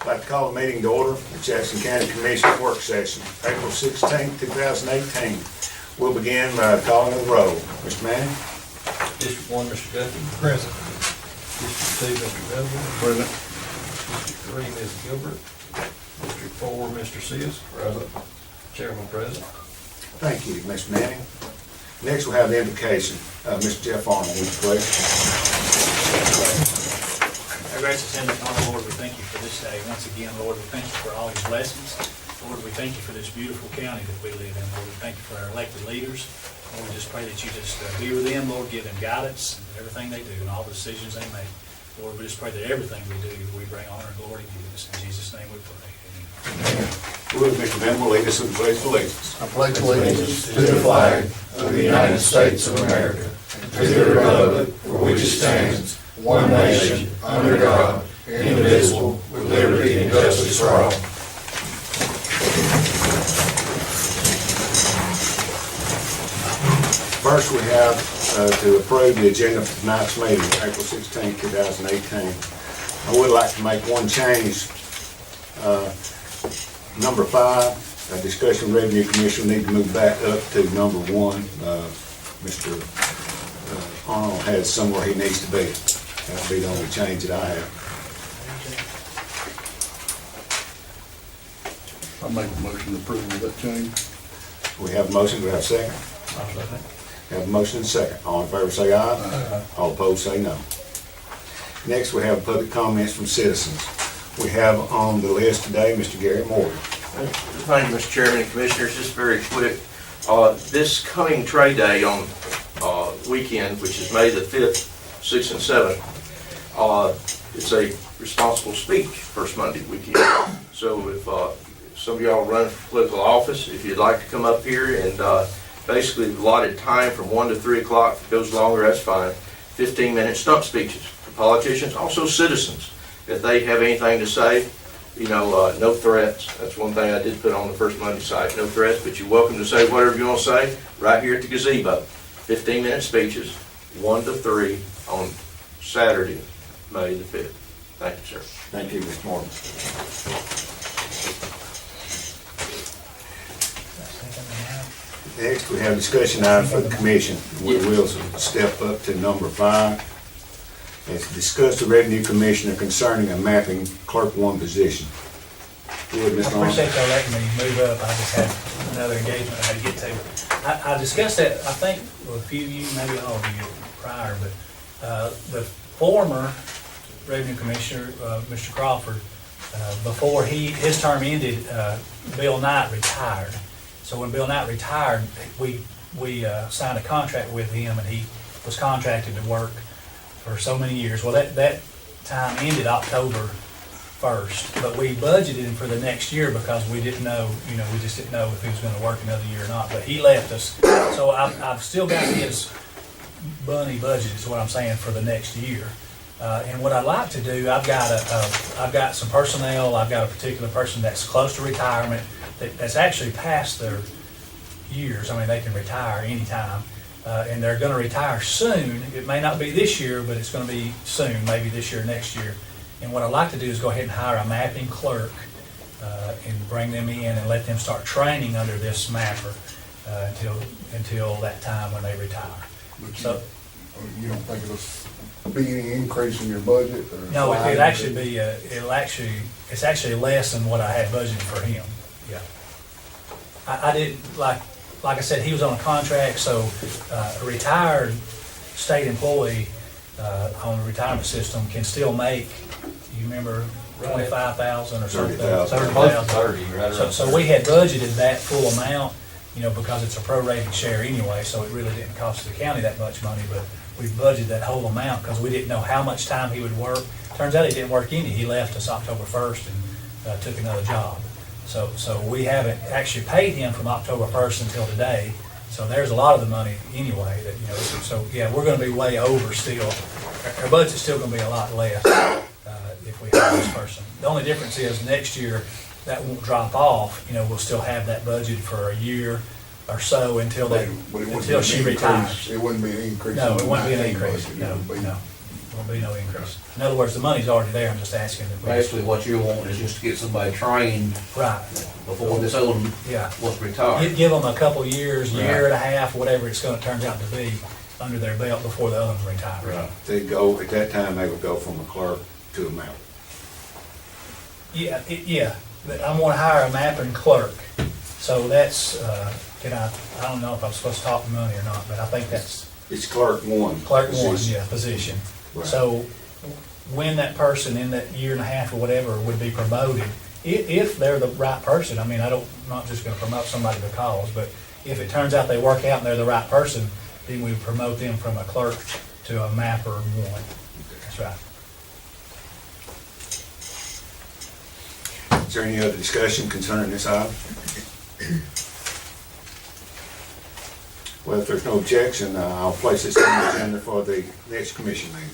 I'd like to call the meeting to order, the Jackson County Commission work session, April 16, 2018. We'll begin by calling the roll. Mr. Manning? District 1, Mr. Duffy. Present. District 2, Mr. Bevel. Present. District 3, Ms. Gilbert. District 4, Mr. Sears. Present. Chairman present. Thank you, Mr. Manning. Next, we'll have the invocation. Mr. Jeff Arnold, would you please? Our gracious Heavenly Father, Lord, we thank you for this day. Once again, Lord, we thank you for all your blessings. Lord, we thank you for this beautiful county that we live in. Lord, we thank you for our elected leaders. Lord, we just pray that you just be with them, Lord, give them guidance in everything they do and all the decisions they make. Lord, we just pray that everything we do, we bring honor and glory to you. In Jesus' name we pray. Amen. Will Mr. Venable lead us in the pledge of allegiance? I pledge allegiance to the flag of the United States of America and to the republic for which it stands, one nation, under God, indivisible, with liberty and justice for all. First, we have to approve the agenda for tonight's meeting, April 16, 2018. I would like to make one change. Number 5, a discussion revenue commission, need to move back up to number 1. Mr. Arnold has somewhere he needs to be. That'll be the only change that I have. I make a motion to approve of that change. We have a motion, do we have a second? Have a motion and a second. All in favor say aye. Aye. All opposed say no. Next, we have public comments from citizens. We have on the list today Mr. Gary Morgan. Thank you, Mr. Chairman and Commissioners. Just very quick, this coming trade day on weekend, which is May the 5th, 6th, and 7th, it's a responsible speech first Monday weekend. So if some of y'all run for political office, if you'd like to come up here and basically allotted time from 1 to 3 o'clock, if it goes longer, that's fine, 15-minute stump speeches for politicians, also citizens. If they have anything to say, you know, no threats. That's one thing I did put on the first Monday site, no threats, but you're welcome to say whatever you want to say right here at the gazebo. 15-minute speeches, 1 to 3 on Saturday, May the 5th. Thank you, sir. Thank you, Mr. Morgan. Next, we have discussion item for the commission. We will step up to number 5. It's to discuss the revenue commissioner concerning a mapping clerk 1 position. Good, I Mr. Arnold. appreciate y'all letting me move up. I just had another engagement I had to get to. I discussed that, I think, with a few of you, maybe all of you prior, but the former revenue commissioner, Mr. Crawford, before his term ended, Bill Knight retired. So when Bill Knight retired, we signed a contract with him, and he was contracted to work for so many years. Well, that time ended October 1st, but we budgeted him for the next year because we didn't know, we just didn't know if he was going to work another year or not. But he left us, so I've still got his bunny budget, is what I'm saying, for the next year. And what I'd like to do, I've got some personnel. I've got a particular person that's close to retirement that's actually past their years. I mean, they can retire anytime. And they're going to retire soon. It may not be this year, but it's going to be soon, maybe this year, next year. And what I'd like to do is go ahead and hire a mapping clerk and bring them in and let them start training under this mapper until that time when they retire. But So you don't think it'll be any increase in your budget? Or no, it could actually be. It's actually less than what I had budgeted for him. Yeah, I did like I said, he was on a contract, so a retired state employee on the retirement system can still make, you remember, 25,000 or something, 30,000. 30,000. So we had budgeted that full amount, because it's a prorated share anyway, so it really didn't cost the county that much money, but we budgeted that whole amount because we didn't know how much time he would work. Turns out he didn't work any. He left us October 1st and took another job. So we haven't actually paid him from October 1st until today. So there's a lot of the money anyway that, so yeah, we're going to be way over still. Our budget's still going to be a lot less if we have this person. The only difference is next year that won't drop off. We'll still have that budget for a year or so until But it wouldn't until be she an retires. increase. It wouldn't be an increase. No, in it wouldn't be an the increase. budget. No, It would be no. won't be no increase. In other words, the money's already there, I'm just asking that we. Basically, what you're wanting is just to get somebody trained Right, before this other one yeah. was retired. Give them a couple years, year Right. and a half, whatever it's gonna turn out to be, under their belt before the other one retires. Right. They go, at that time, they would go from a clerk to a map. Yeah, yeah, but I'm gonna hire a mapping clerk, so that's, I don't know if I'm supposed to talk money or not, but I think that's It's clerk one. clerk one, position. yeah, position. Right. So when that person in that year and a half or whatever would be promoted, if they're the right person, I mean, I'm not just gonna promote somebody because, but if it turns out they work out and they're the right person, then we promote them from a clerk to a mapper one. That's right. Is there any other discussion concerning this item? Well, if there's no objection, I'll place this on the agenda for the next commission meeting.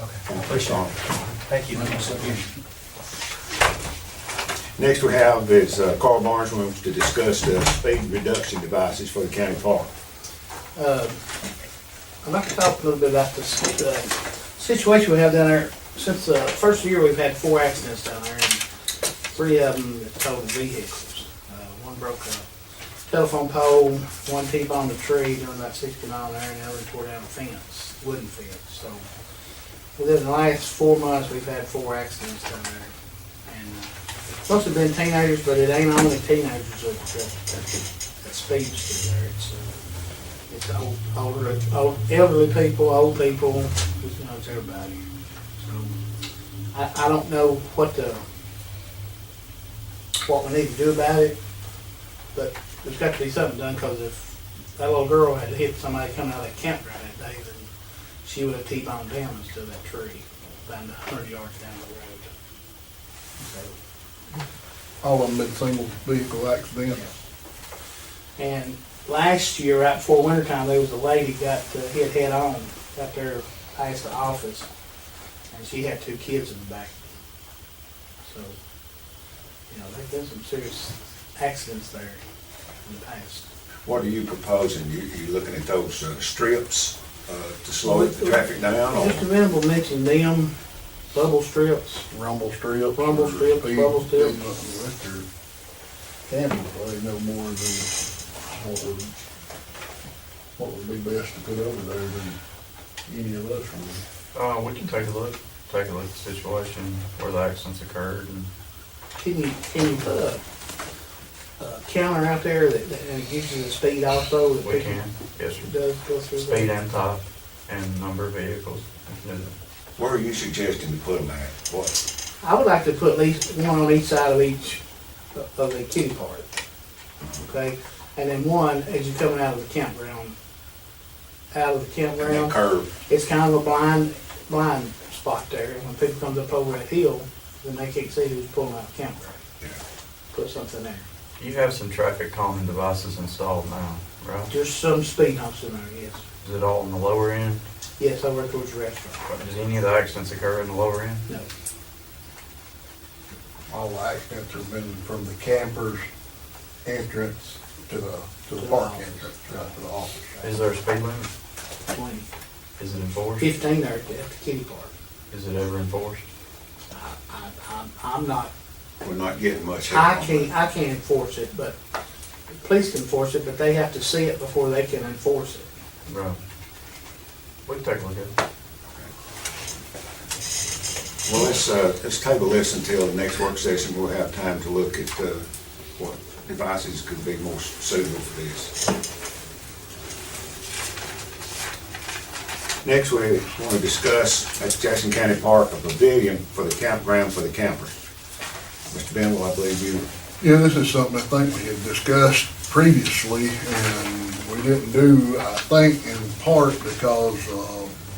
Okay, I appreciate it. Thank you. Next we have is Carl Barnes wants to discuss the speed reduction devices for the county park. I'd like to talk a little bit about this situation we have down there. Since the first year, we've had 4 accidents down there, and 3 of them totaled vehicles. One broke a telephone pole, one T-boned a tree doing about 60 miles an hour, and the other tore down a fence, wooden fence. So within the last 4 months, we've had 4 accidents down there. And most have been teenagers, but it ain't only teenagers that speeds through there. It's elderly people, old people, it's everybody. So I don't know what we need to do about it, but there's got to be something done, because if that little girl had hit somebody coming out of that campground that day, then she would have T-boned down instead of that tree, about 100 yards down the road. So, All of them been single vehicle accidents. and last year, right before wintertime, there was a lady got hit head on, got there past the office, and she had 2 kids in the back. So, there's been some serious accidents there in the past. What are you proposing? You looking at those strips to slow the traffic down? Just a minute, we'll mention them, bubble strips. Rumble strips. Rumble strips, speed- bubble strips. speed bumps. Candy, probably no more than what would be best to put over there than any of us would. We can take a look at the situation where the accidents occurred, and Can you put a counter out there that gives you the speed also? that we people- can, yes, It sir. does go through there? Speed and type and number of vehicles. We can do that. Where are you suggesting to put them at? What? I would like to put at least one on each side of each of the kitty part, okay? And then one as you're coming out of the campground. Out of the And that campground, curve? it's kind of a blind spot there. When people comes up over that hill, then they can't see who's pulling out the campground. Yeah. Put something there. You have some traffic calming devices installed now, right? There's some speed humps in there, yes. Is it all on the lower end? Yes, over towards the restaurant. Does any of the accidents occur in the lower end? No. All the accidents have been from the campers entrance to the park entrance, right to the office. Is there a speed limit? 20. Is it enforced? 15 there at the kitty park. Is it ever enforced? I'm not, We're not getting much help. I can't enforce it, but the police can enforce it, but they have to see it before they can enforce it. Right. We can take a look at it. Well, let's table this until the next work session. We'll have time to look at what devices could be more suitable for this. Next, we want to discuss at Jackson County Park a pavilion for the campground for the campers. Mr. Bendel, I believe you. Yeah, this is something I think we had discussed previously, and we didn't do, I think, in part because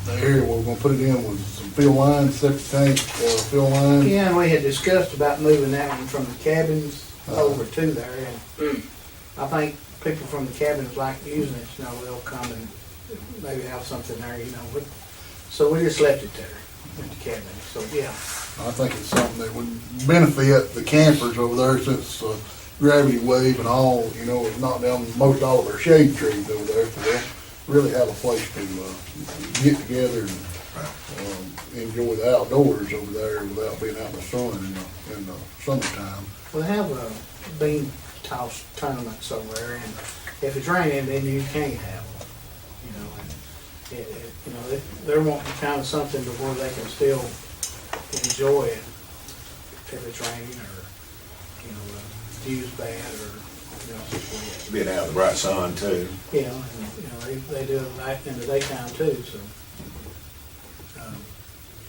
the area we're gonna put it in was some fill lines, septic tank, fill lines. Yeah, and we had discussed about moving that one from the cabins over to there, and I think people from the cabins like using it, they'll come and maybe have something there, but, so we just left it there, at the cabin, so, yeah. I think it's something that would benefit the campers over there since gravity wave and all, it knocked down most all of our shade trees over there for them. really have a place to, get together and, enjoy the outdoors over there without being out in the sun in the summertime. Well, they have bean toss tournaments over there, and if it's raining, then you can't have them, you know, and they're wanting kind of something to where they can still enjoy it if it's raining or, view's bad or, stuff like that. Being out in the bright sun too. Yeah, and, they do it night in the daytime too, so.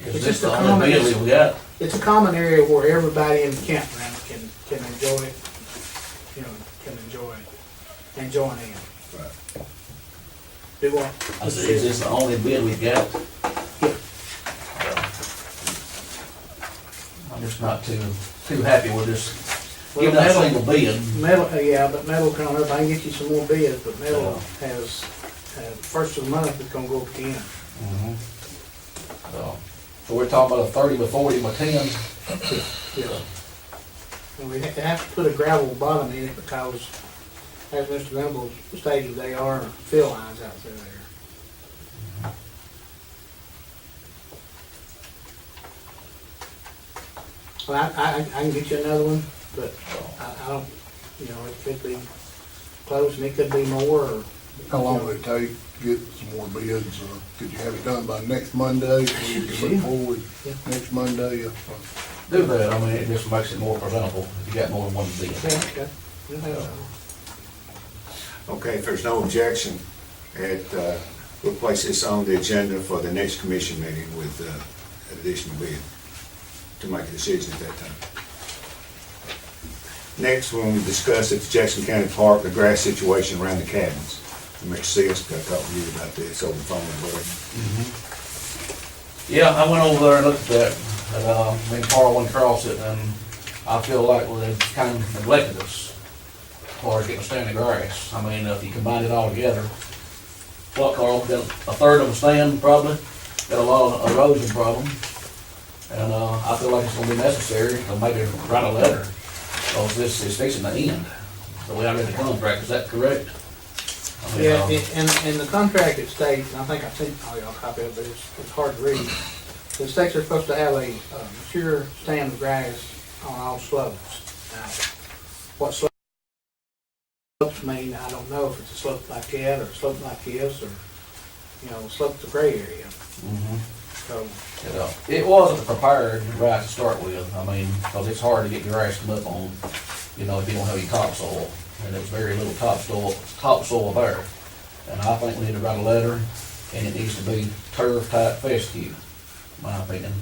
Is It's this just a the only common, bill we got? it's a common area where everybody in the campground can enjoy it, can enjoy it and join in. Right. Do what? I said, is this the only bid we got? Yeah. I'm just not too happy with this, Well, giving that metal- single bid. Metal, yeah, but metal can, I can get you some more bids, but metal has, first of the month, it's gonna go up again. Mhm. So we're talking about a 30 by 40 by 10. Yeah. And we have to put a gravel bottom in it because, as Mr. Gumble stated, they are fill lines out through there. Well, I can get you another one, but I don't, it could be close and it could be more, or. How long would it take to get some more bids? Could you have it done by next Monday? So you can look forward Yeah. next Monday? Do that, I mean, it just makes it more presentable if you got more than one bid. Yeah, okay. We'll have that. Okay, if there's no objection, we'll place this on the agenda for the next commission meeting with an additional bid to make a decision at that time. Next, when we discuss at the Jackson County Park, the grass situation around the cabins. Mr. Seals, I talked to you about this over the phone as well. Yeah, I went over there and looked at that, and, me and Carl went across it, and I feel like, well, they've kind of neglected us as far as getting a stand of grass. I mean, if you combine it all together, what, Carl, got a third of them stand probably, got a lot of erosion problem, and, I feel like it's gonna be necessary to maybe write a letter, because this is fixing to end, the way I read the contract, is that correct? I mean, Yeah, in the contract it states, and I think I sent all y'all a copy of it, but it's hard to read. It states they're supposed to have a mature stand of grass on all slopes. Now, what slopes mean, I don't know if it's a slope like that, or a slope like this, or, slope's a gray area, Mhm. so. It wasn't prepared right to start with, I mean, because it's hard to get grass to come up on, if you don't have any topsoil, and there's very little topsoil there. And I think we need to write a letter, and it needs to be turf type fescue, in my opinion.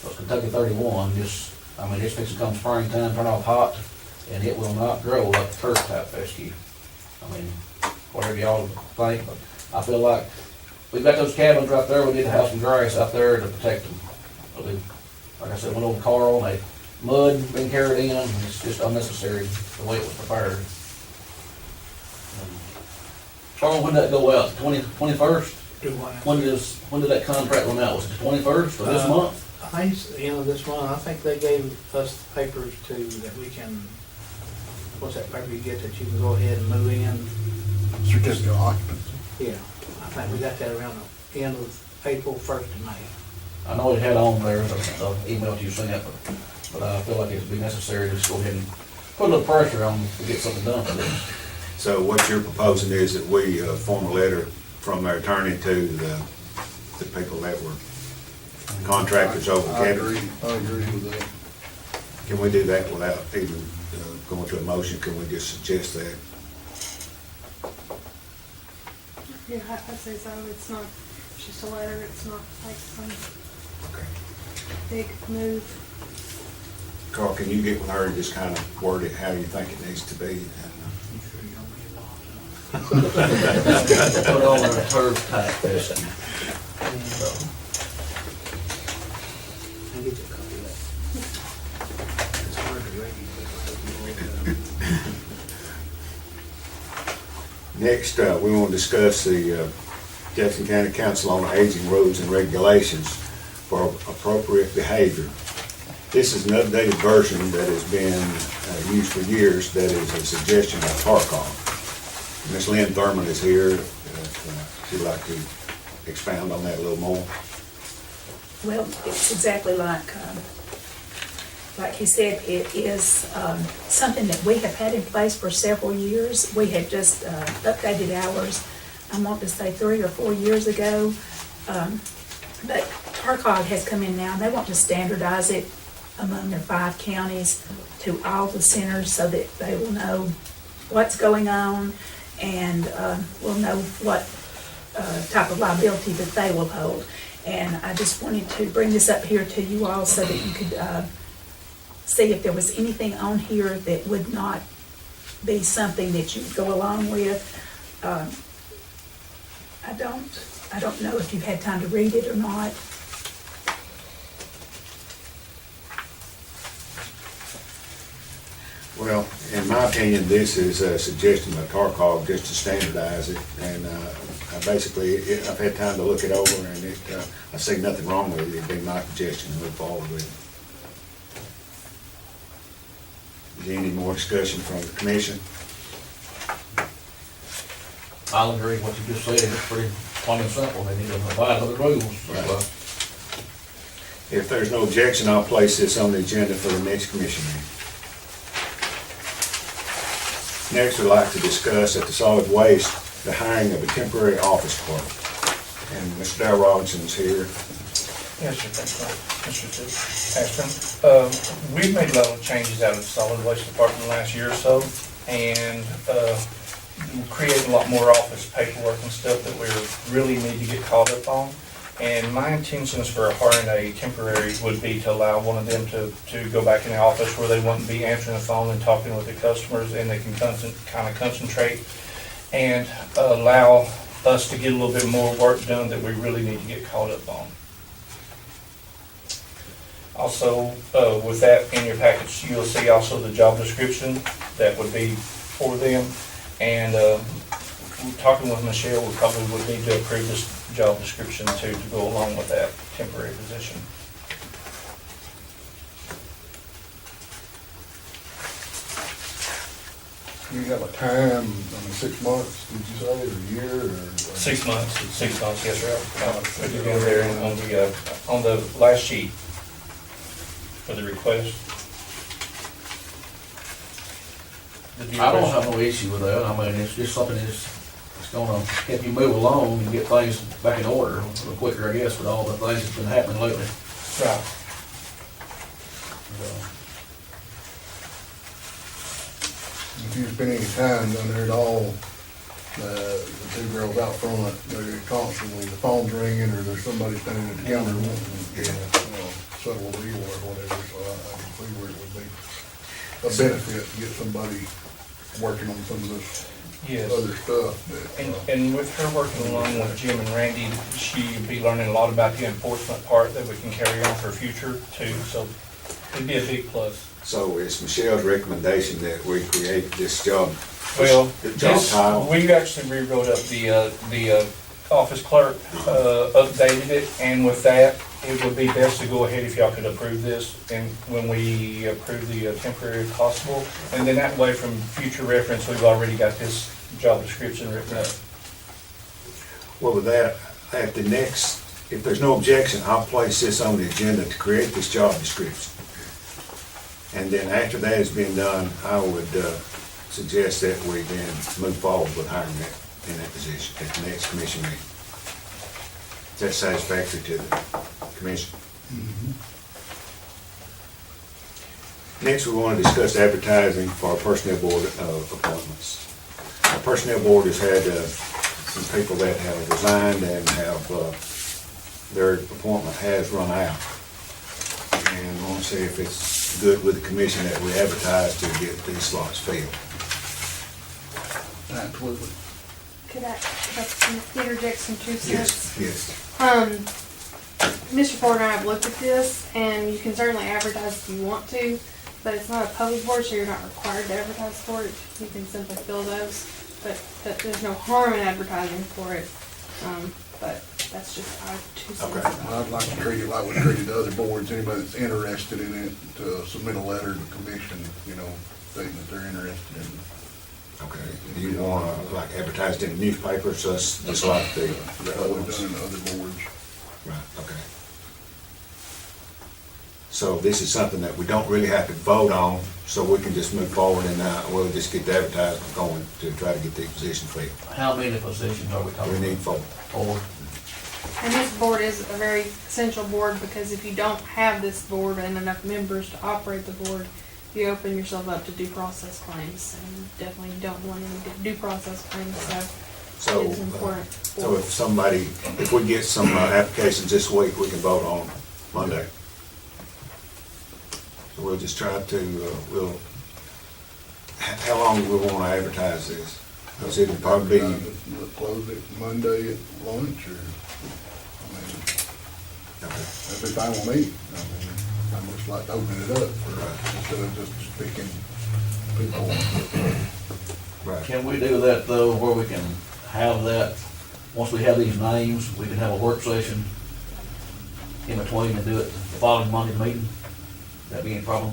Because Kentucky 31, it's fixing to come springtime, turn off hot, and it will not grow like turf type fescue. I mean, whatever y'all think, but I feel like we've got those cabins right there, we need to have some grass out there to protect them. But like I said, went over to Carl, and mud been carried in, and it's just unnecessary the way it was prepared. Carl, when did that go out, 21st? Do what? When did that contract run out, was it the 21st of this month? I think it's the end of this month. I think they gave us the papers too, that we can, what's that paper you get that you can go ahead and move in? Certificate of occupancy. Yeah, I think we got that around the end of April, 1st of May. I know it had on there, the email you sent, but I feel like it'd be necessary to just go ahead and put a little pressure on to get something done for this. So what you're proposing is that we form a letter from our attorney to the people that were contractors over the I cabin. agree with that. Can we do that without even going to a motion? Can we just suggest that? Yeah, I'd say so. It's not just a letter, it's not like some Okay. big move. Carl, can you get with her and just kind of word it how you think it needs to be? You sure you don't get involved? Put on a turf type fescue. I'll get you a copy of that. It's hard to read, but Next, we want to discuss the Jackson County Council on Aging rules and regulations for appropriate behavior. This is an updated version that has been used for years. That is a suggestion by Tarkov. Ms. Lynn Thurman is here. Would you like to expound on that a little more? Well, it's exactly like he said, it is something that we have had in place for several years. We had just updated ours, I want to say 3 or 4 years ago. But TARCOG has come in now, and they want to standardize it among their 5 counties to all the centers so that they will know what's going on and will know what type of liability that they will hold. And I just wanted to bring this up here to you all so that you could see if there was anything on here that would not be something that you would go along with. I don't know if you've had time to read it or not. Well, in my opinion, this is a suggestion by TARCOG just to standardize it, and I've had time to look it over, and I see nothing wrong with it. It'd be my suggestion to move forward with it. Is there any more discussion from the commission? I'll agree with what you just said, it's pretty plain and simple, they need to abide by the rules. Right. If there's no objection, I'll place this on the agenda for the next commission meeting. Next, we'd like to discuss at the solid waste, the hiring of a temporary office clerk. And Mr. Darrell Robinson is here. Yes, sir, thanks, Mr. Ashton. We've made a lot of changes out of the solid waste department in the last year or so, and created a lot more office paperwork and stuff that we really need to get caught up on. And my intentions for hiring a temporary would be to allow one of them to go back in the office where they wouldn't be answering the phone and talking with the customers, and they can kind of concentrate and allow us to get a little bit more work done that we really need to get caught up on. Also, with that in your package, you'll see also the job description that would be for them. And talking with Michelle, we probably would need to approve this job description too, to go along with that temporary position. You have a time, 6 months, did you say, or a year, or? 6 months, 6 months, yes, sir. Put it in there on the last sheet for the request. I don't have no issue with that, I mean, it's just something that's gonna help you move along and get things back in order a little quicker, I guess, with all the things that's been happening lately. Right. If you spend any time down there at all, the 2 girls out front, they're constantly, the phone's ringing, or there's somebody standing at the counter wanting to settle a deal or whatever, so I can see where it would be a benefit to get somebody working on some of this Yes. other stuff. And with her working along with Jim and Randy, she'd be learning a lot about the enforcement part that we can carry on for future too, so it'd be a big plus. So it's Michelle's recommendation that we create this job. Well, The job title. we actually rewrote up the office clerk, updated it, and with that, it would be best to go ahead if y'all could approve this, and when we approve the temporary if possible, and then that way, from future reference, we've already got this job description written up. Well, with that, at the next, if there's no objection, I'll place this on the agenda to create this job description. And then after that has been done, I would suggest that we then move forward with hiring that in that position at the next commission meeting. Is that satisfactory to the commission? Next, we want to discuss advertising for our personnel board appointments. Our personnel board has had some people that have resigned and have, their appointment has run out. And I want to see if it's good with the commission that we advertise to get these slots filled. Absolutely. Could I interject some 2 cents? Yes. Mr. Ford and I have looked at this, and you can certainly advertise if you want to, but it's not a public board, so you're not required to advertise for it. You can simply fill those, but there's no harm in advertising for it. But that's just our 2 cents. Okay. I'd like to treat it like we treated the other boards, anybody that's interested in it, to submit a letter to the commission, stating that they're interested in Okay, do you wanna, like, advertise it in the newspaper, so it's just like the That's other what we've ones? done in other boards. Right, okay. So this is something that we don't really have to vote on, so we can just move forward and, we'll just get the advertisement going to try to get the position filled. How many positions are we talking We about? need 4. 4? And this board is a very essential board, because if you don't have this board and enough members to operate the board, you open yourself up to due process claims, and definitely don't want any due process claims, so So, it's important. so if we get some applications this week, we can vote on Monday. So we'll just try to, how long do we want to advertise this? Because it'll probably be, We'll close it Monday at lunch, or, I mean, okay, that'd be fine with me. I mean, I just like to open it up for, instead of just picking people. right. Can we do that though, where we can have that, once we have these names, we can have a work session in between and do it the following Monday meeting? That be any problem?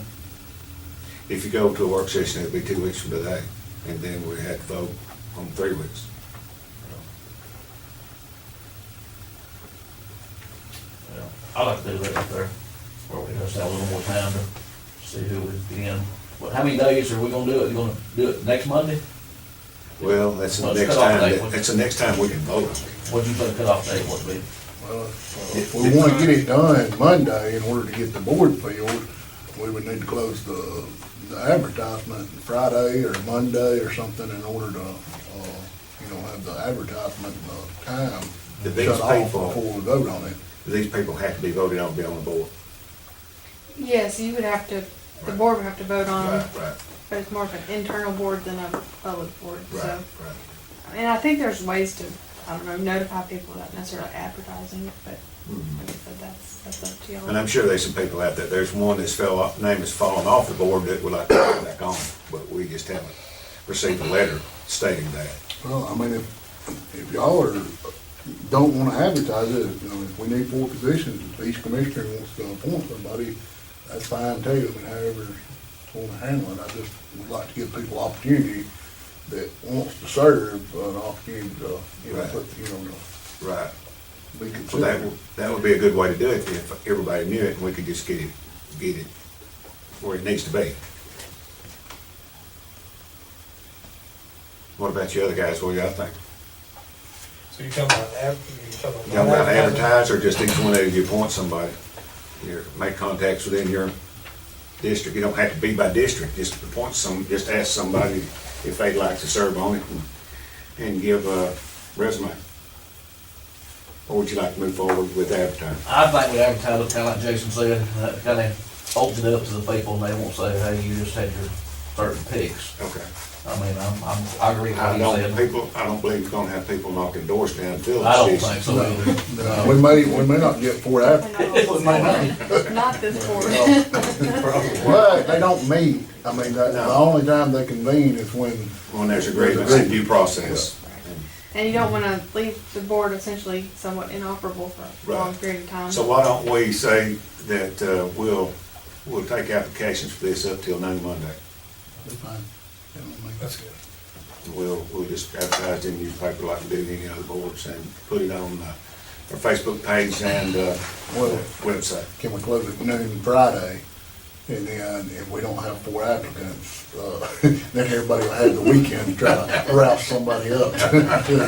If you go to a work session, it'll be 2 weeks from today, and then we have to vote on 3 weeks. Yeah, I like to do that right there, where we just have a little more time to see who we get in. But how many days are we gonna do it? You gonna do it next Monday? Well, that's the Well, it's next cut off time, date. that's the next time we can vote on it. What'd you think cutoff date would be? Well, if we want to get it done Monday in order to get the board filled, we would need to close the advertisement Friday or Monday or something in order to, have the advertisement time Do these shut off people- before we vote on it. These people have to be voted on to be on the board. Yes, you would have to, the Right. board would have to vote on, Right, right, but it's more of an internal board than a public board, right, so. right. And I think there's ways to, I don't know, notify people without necessarily advertising it, but Mhm. like I said, that's up to y'all. And I'm sure there's some people out there, there's one that's name has fallen off the board that would like to get back on, but we just haven't received a letter stating that. Well, I mean, if y'all don't want to advertise it, if we need 4 positions, if each commissioner wants to appoint somebody, that's fine too. I mean, however you want to handle it, I just would like to give people opportunity that wants to serve, an opportunity to, Right. Right. be So that considered. that would be a good way to do it, if everybody knew it, and we could just get it where it needs to be. What about you other guys, what do y'all think? So you're talking about Y'all about advertise, or just each one of you appoint somebody? Make contacts within your district, you don't have to be by district, just appoint just ask somebody if they'd like to serve on it and give a resume. Or would you like to move forward with advertising? I think we advertise it kinda like Jason said, that kinda opens it up to the people, and they won't say, hey, you just had your certain picks. Okay. I mean, I agree with what I he don't said. believe it's gonna have people knocking doors down, filling I don't positions. think so either. No, we may not get 4 applicants, Not this board. but they don't meet. I mean, the only time they convene is When there's agreements and due process. And you don't wanna leave the board essentially somewhat inoperable for a long Right. period of time. So why don't we say that we'll take applications for this up till noon Monday? That's fine. That's good. We'll just advertise in the newspaper like we do any other boards and put it on our Facebook page and Well, website. can we close at noon Friday? And then if we don't have 4 applicants, then everybody will have the weekend to try to rouse somebody up to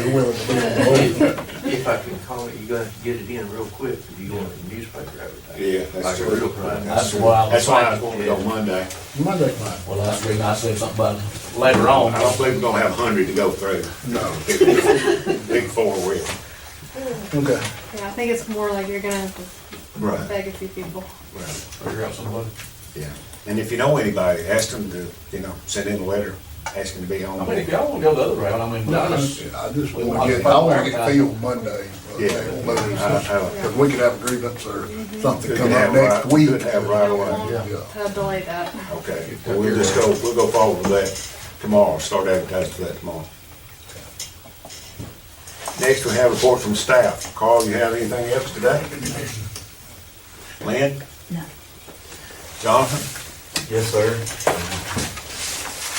be willing to be on the board. If I can comment, you gotta get it in real quick, if you want the newspaper advertising. Yeah, that's Like true. real crime. That's why I was That's why I was thinking. going to go Monday. Monday's fine. Well, that's the reason I said something about it later on. I don't believe we're gonna have 100 to go through. No. Big 4 will. Okay. Yeah, I think it's more like you're gonna have to Right. beg a few people. Right. Figure out somebody. Yeah, and if you know anybody, ask them to, send in a letter, asking to be on I mean, if board. y'all wanna go the other route, I mean, No, I I just, just We want want to to get filled Monday. Yeah. Because we could have a grievance or something Good come to up have next right- week. good to have right Don't away. want Yeah. to delay that. Okay, well, we'll go forward with that tomorrow, start advertising for that tomorrow. Next, we have a report from staff. Carl, you have anything else today? Lynn? No. Jonathan? Yes, sir.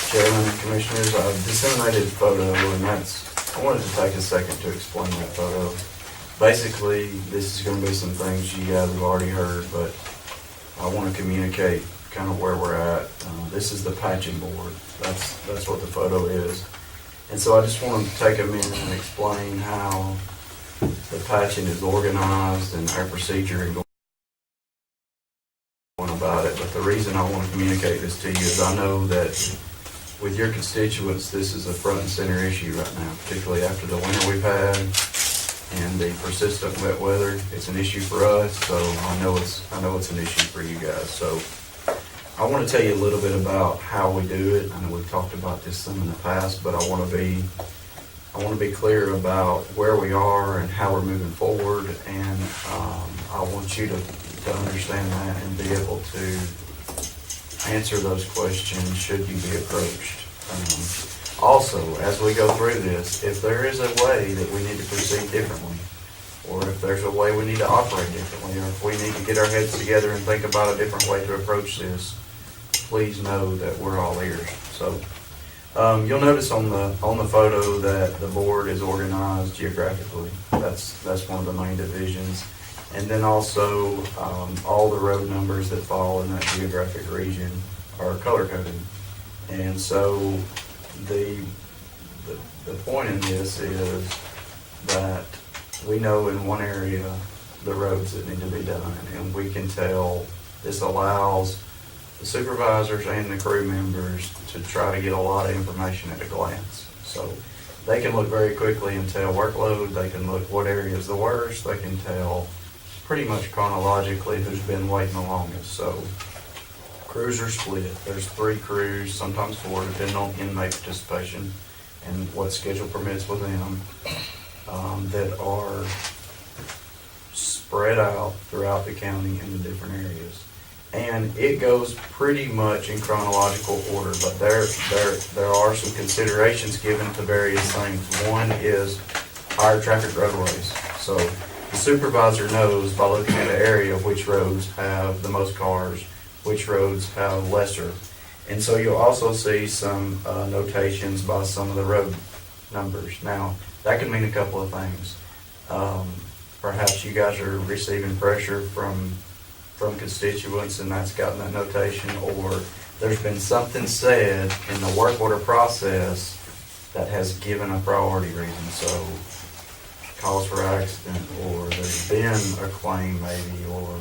Chairman and Commissioners, I've disseminated a photo, and I wanted to take a second to explain that photo. Basically, this is gonna be some things you guys have already heard, but I want to communicate kind of where we're at. This is the patching board. That's what the photo is. And so I just want to take a minute and explain how the patching is organized and our procedure and going about it. But the reason I want to communicate this to you is I know that with your constituents, this is a front and center issue right now, particularly after the winter we've had and the persistent wet weather. It's an issue for us, so I know it's an issue for you guys. So I want to tell you a little bit about how we do it. I know we've talked about this some in the past, but I want to be clear about where we are and how we're moving forward, and I want you to understand that and be able to answer those questions should you be approached. Also, as we go through this, if there is a way that we need to proceed differently, or if there's a way we need to operate differently, or if we need to get our heads together and think about a different way to approach this, please know that we're all ears. So you'll notice on the photo that the board is organized geographically. That's one of the main divisions. And then also all the road numbers that fall in that geographic region are color coded. And so the point in this is that we know in one area the roads that need to be done, and we can tell. This allows the supervisors and the crew members to try to get a lot of information at a glance. So they can look very quickly and tell workload, they can look what area is the worst, they can tell pretty much chronologically who's been waiting the longest. So crews are split. There's 3 crews, sometimes 4, depending on inmate participation and what schedule permits with them, that are spread out throughout the county in the different areas. And it goes pretty much in chronological order, but there are some considerations given to various things. One is higher traffic roadways. So the supervisor knows by looking at an area which roads have the most cars, which roads have lesser. And so you'll also see some notations by some of the road numbers. Now, that can mean a couple of things. Perhaps you guys are receiving pressure from constituents and that's gotten that notation, or there's been something said in the work order process that has given a priority reason. So cause for accident, or there's been a claim maybe, or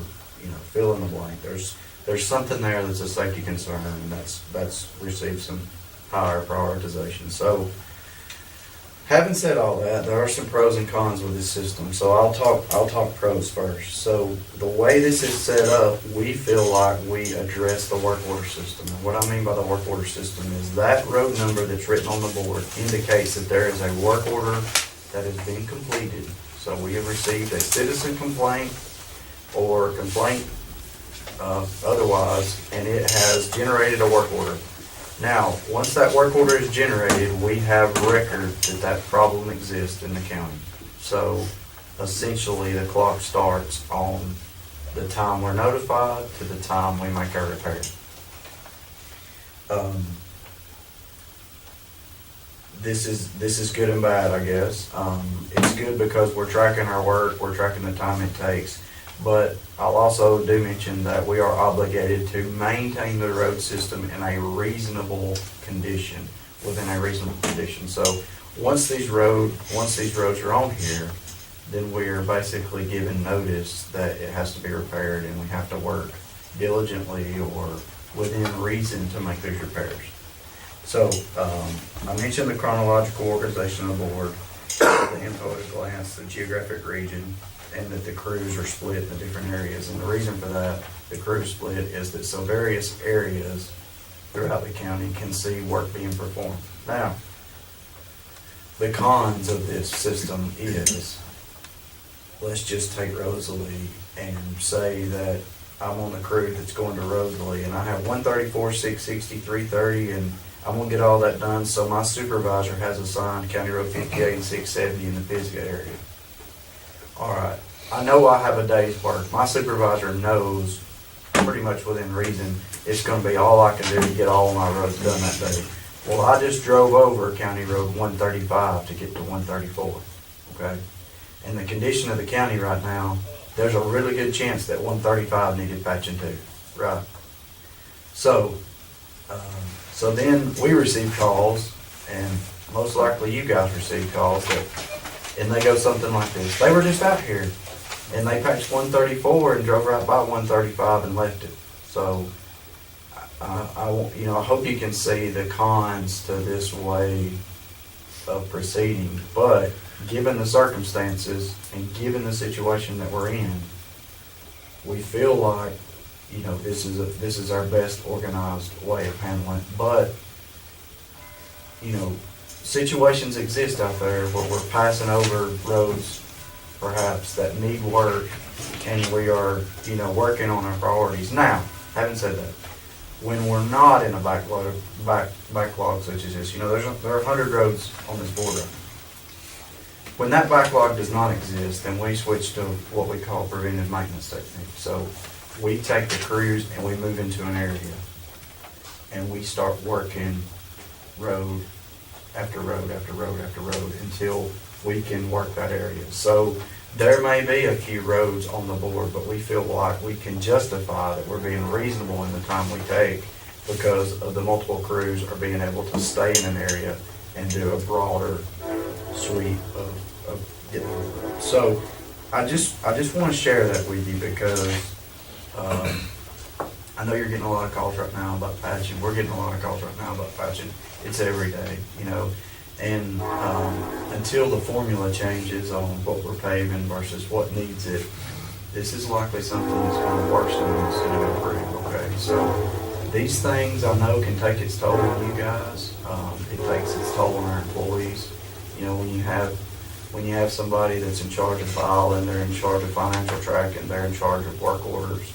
fill in the blank. There's something there that's a safety concern, and that's received some higher prioritization. So having said all that, there are some pros and cons with this system. So I'll talk pros first. So the way this is set up, we feel like we address the work order system. And what I mean by the work order system is that road number that's written on the board indicates that there is a work order that has been completed. So we have received a citizen complaint or complaint otherwise, and it has generated a work order. Now, once that work order is generated, we have record that problem exists in the county. So essentially, the clock starts on the time we're notified to the time we make our repair. This is good and bad, I guess. It's good because we're tracking our work, we're tracking the time it takes. But I'll also do mention that we are obligated to maintain the road system in a reasonable condition, within a reasonable condition. So once these roads are on here, then we are basically given notice that it has to be repaired, and we have to work diligently or within reason to make those repairs. So I mentioned the chronological organization of the board, the info at a glance, the geographic region, and that the crews are split in the different areas. And the reason for that, the crew split, is that so various areas throughout the county can see work being performed. Now, the cons of this system is, let's just take Rosalie and say that I'm on the crew that's going to Rosalie, and I have 134, 660, 330, and I'm going to get all that done. So my supervisor has assigned County Road 58 and 670 in the Pisgah area. All right, I know I have a day's work. My supervisor knows pretty much within reason it's going to be all I can do to get all of my roads done that day. Well, I just drove over County Road 135 to get to 134, okay? And the condition of the county right now, there's a really good chance that 135 needed patching too, right? So, so then we received calls, and most likely you guys received calls that, and they go something like this. They were just out here, and they patched 134 and drove right by 135 and left it. So, I hope you can see the cons to this way of proceeding, but given the circumstances and given the situation that we're in, we feel like, this is our best organized way of handling it. But, situations exist out there where we're passing over roads perhaps that need work, and we are, working on our priorities. Now, having said that, when we're not in a backlog such as this, there are 100 roads on this board right now. When that backlog does not exist, then we switch to what we call preventive maintenance technique. So we take the crews and we move into an area and we start working road after road after road after road until we can work that area. So there may be a few roads on the board, but we feel like we can justify that we're being reasonable in the time we take because of the multiple crews are being able to stay in an area and do a broader sweep of getting the road. So I just want to share that with you because I know you're getting a lot of calls right now about patching. We're getting a lot of calls right now about patching. It's every day, And until the formula changes on what we're paving versus what needs it, this is likely something that's going to worsen instead of improve, okay? So these things I know can take its toll on you guys. It takes its toll on our employees. When you have somebody that's in charge of filing, they're in charge of financial tracking, they're in charge of work orders,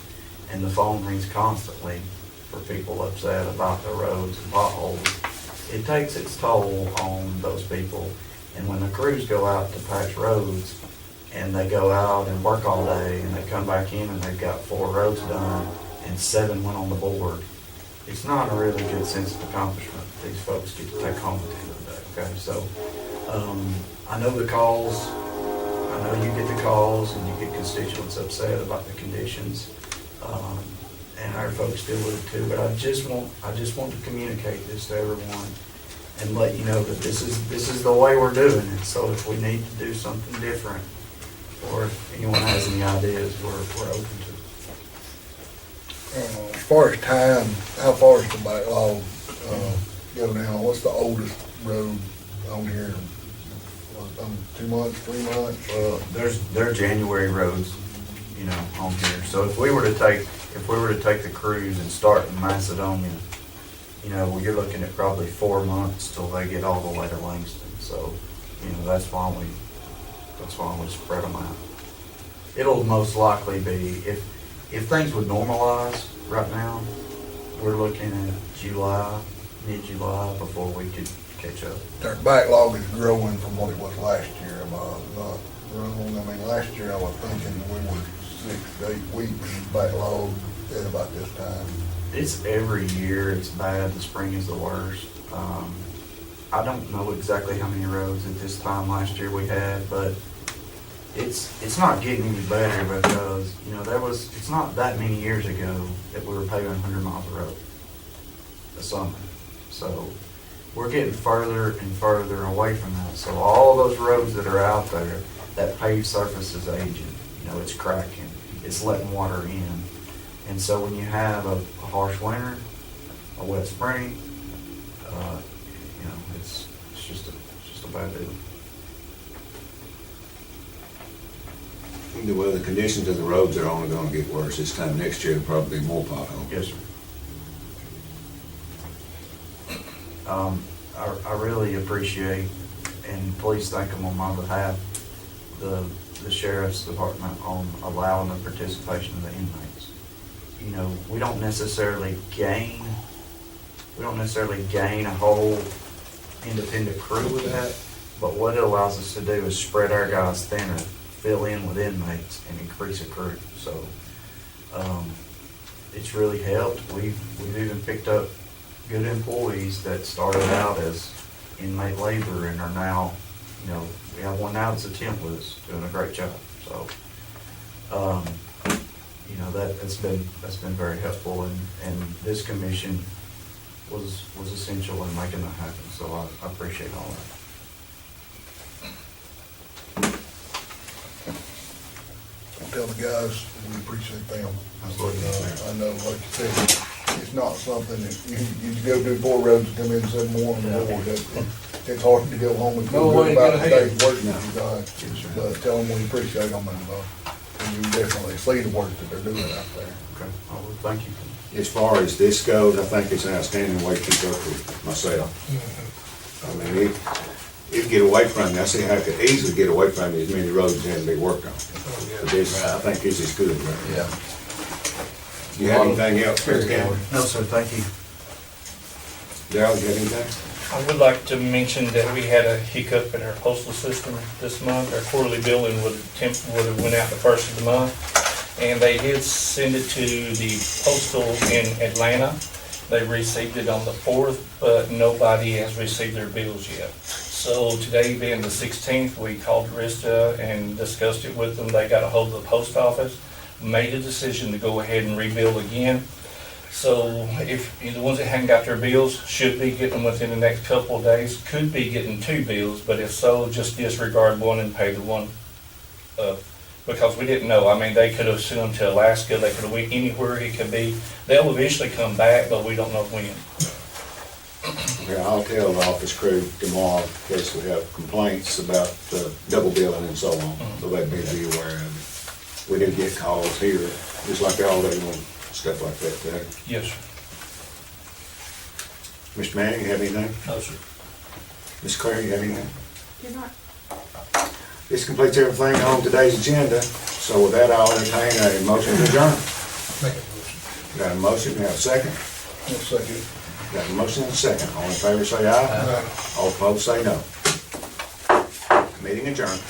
and the phone rings constantly for people upset about the roads and potholes, it takes its toll on those people. And when the crews go out to patch roads and they go out and work all day and they come back in and they've got 4 roads done and 7 went on the board, it's not a really good sense of accomplishment these folks get to take home at the end of the day, okay? So I know the calls, I know you get the calls and you get constituents upset about the conditions. And our folks deal with it too, but I just want to communicate this to everyone and let you know that this is the way we're doing it. So if we need to do something different, or if anyone has any ideas, we're open to it. As far as time, how far is the backlog go down? What's the oldest road on here? 2 months, 3 months? There are January roads, on here. So if we were to take the cruise and start in Macedonia, you're looking at probably 4 months till they get all the way to Langston. So, that's why we spread them out. It'll most likely be, if things would normalize right now, we're looking at July, mid-July before we could catch up. Our backlog is growing from what it was last year. Not wrong. I mean, last year I was thinking we were 6 to 8 weeks backlog at about this time. It's every year, it's bad, the spring is the worst. I don't know exactly how many roads at this time last year we had, but it's not getting any better because, it's not that many years ago that we were paving 100 miles of road a summer. So we're getting further and further away from that. So all those roads that are out there, that paved surface is aging, it's cracking, it's letting water in. And so when you have a harsh winter, a wet spring, it's just a bad deal. Well, the conditions of the roads are only gonna get worse. This time next year, there'll probably be more potholes. Yes, sir. I really appreciate, and please thank them on my behalf, the sheriff's department on allowing the participation of the inmates. We don't necessarily gain a whole independent crew with that, but what it allows us to do is spread our guys thinner, fill in with inmates, and increase a crew. So it's really helped. We've even picked up good employees that started out as inmate labor and are now, we have one now that's a temp with us, doing a great job, so. That's been very helpful, and this commission was essential in making that happen, so I appreciate all that. Tell the guys that we appreciate them. Absolutely. I know, like you said, it's not something that you go do 4 roads and come in 7 more in the morning. It's hard to go home and feel No way good to about the get ahead. day's work that you got. But tell them we appreciate them, and you definitely see the work that they're doing out there. Okay, well, thank you. As far as this goes, I think it's an outstanding way to keep up with myself. I mean, it'd get away from me. I see how it could easily get away from me as many roads as had to be worked on. But this, I think this is good, right? Yeah. You have anything else, Mr. Campbell? No, sir, thank you. Darryl, you have anything? I would like to mention that we had a hiccup in our postal system this month. Our quarterly billing would have went out the first of the month, and they did send it to the postal in Atlanta. They received it on the 4th, but nobody has received their bills yet. So today being the 16th, we called Arista and discussed it with them. They got a hold of the post office, made a decision to go ahead and rebill again. So if the ones that hadn't got their bills should be getting them within the next couple of days, could be getting 2 bills, but if so, just disregard one and pay the one. Because we didn't know. I mean, they could have sent them to Alaska, they could have went anywhere it could be. They'll eventually come back, but we don't know when. Okay, I'll tell the office crew tomorrow in case we have complaints about double billing and so on, so they'd be aware of it. We do get calls here, just like all day long, stuff like that today. Yes, sir. Mr. Manning, you have anything? No, sir. Ms. Claire, you have anything? You're not. This completes everything on today's agenda, so with that, I'll entertain a motion to adjourn. Make a motion. Got a motion, got a second? One second. Got a motion and a second. All in favor say aye. All opposed say no. Meeting adjourned.